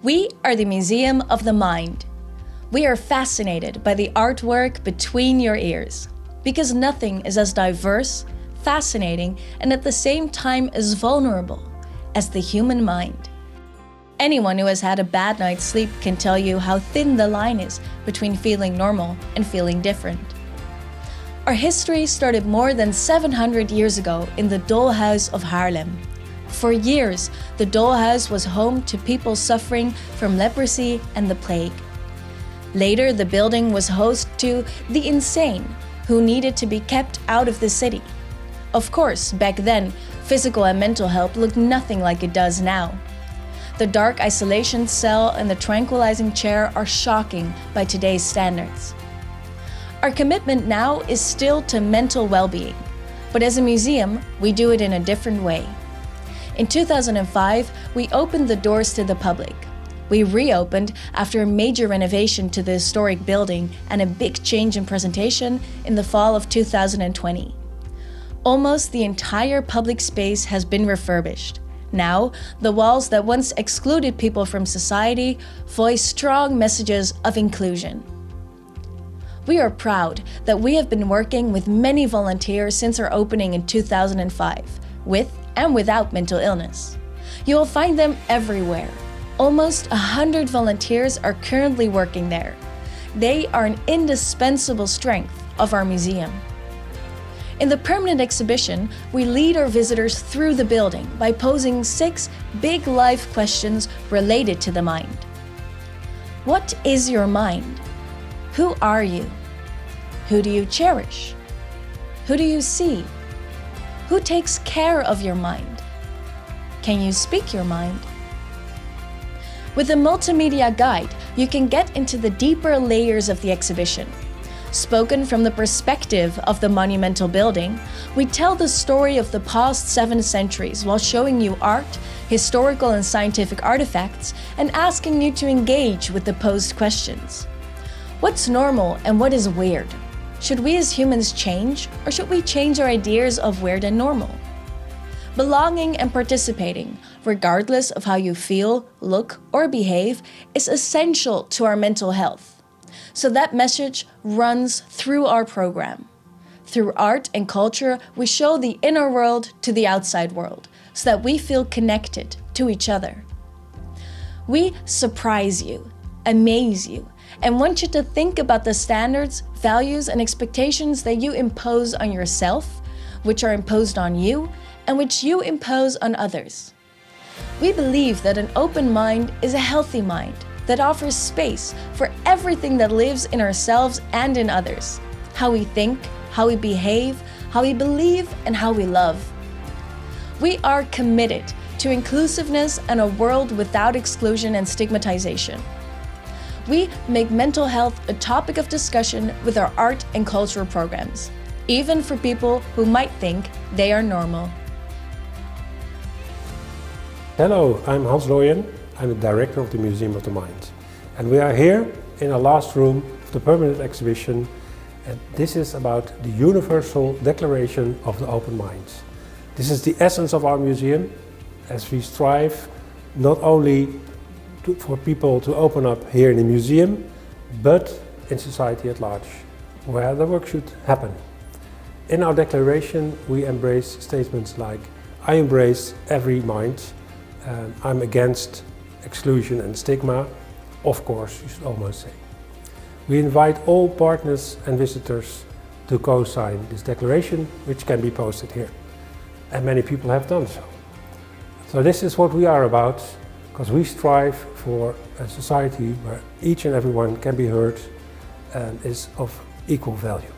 We are the Museum of the Mind. We are fascinated by the artwork between your ears, because nothing is as diverse, fascinating, and at the same time as vulnerable as the human mind. Anyone who has had a bad night's sleep can tell you how thin the line is between feeling normal and feeling different. Our history started more than 700 years ago in the Dolhuys of Haarlem. For years, the Dolhuys was home to people suffering from leprosy and the plague. Later, the building was host to the insane, who needed to be kept out of the city. Of course, back then, physical and mental help looked nothing like it does now. The dark isolation cell and the tranquilizing chair are shocking by today's standards. Our commitment now is still to mental well-being, but as a museum, we do it in a different way. In 2005, we opened the doors to the public. We reopened after a major renovation to the historic building and a big change in presentation in the fall of 2020. Almost the entire public space has been refurbished. Now, the walls that once excluded people from society voice strong messages of inclusion. We are proud that we have been working with many volunteers since our opening in 2005, with and without mental illness. You will find them everywhere. Almost 100 volunteers are currently working there. They are an indispensable strength of our museum. In the permanent exhibition, we lead our visitors through the building by posing 6 big life questions related to the mind. What is your mind? Who are you? Who do you cherish? Who do you see? Who takes care of your mind? Can you speak your mind? With a multimedia guide, you can get into the deeper layers of the exhibition. Spoken from the perspective of the monumental building, we tell the story of the past 7 centuries while showing you art, historical and scientific artifacts, and asking you to engage with the posed questions. What's normal and what is weird? Should we as humans change, or should we change our ideas of weird and normal? Belonging and participating, regardless of how you feel, look, or behave, is essential to our mental health. So that message runs through our program. Through art and culture, we show the inner world to the outside world, so that we feel connected to each other. We surprise you, amaze you, and want you to think about the standards, values, and expectations that you impose on yourself, which are imposed on you, and which you impose on others. We believe that an open mind is a healthy mind that offers space for everything that lives in ourselves and in others. How we think, how we behave, how we believe, and how we love. We are committed to inclusiveness and a world without exclusion and stigmatization. We make mental health a topic of discussion with our art and cultural programs, even for people who might think they are normal. Hello, I'm Hans Looyen. I'm the director of the Museum of the Mind. And we are here in the last room of the permanent exhibition. And this is about the Universal Declaration of the Open Mind. This is the essence of our museum, as we strive not only for people to open up here in the museum, but in society at large, where the work should happen. In our declaration, we embrace statements like, I embrace every mind, I'm against exclusion and stigma, of course, you should almost say. We invite all partners and visitors to co-sign this declaration, which can be posted here. And many people have done so. So this is what we are about, because we strive for a society where each and everyone can be heard and is of equal value.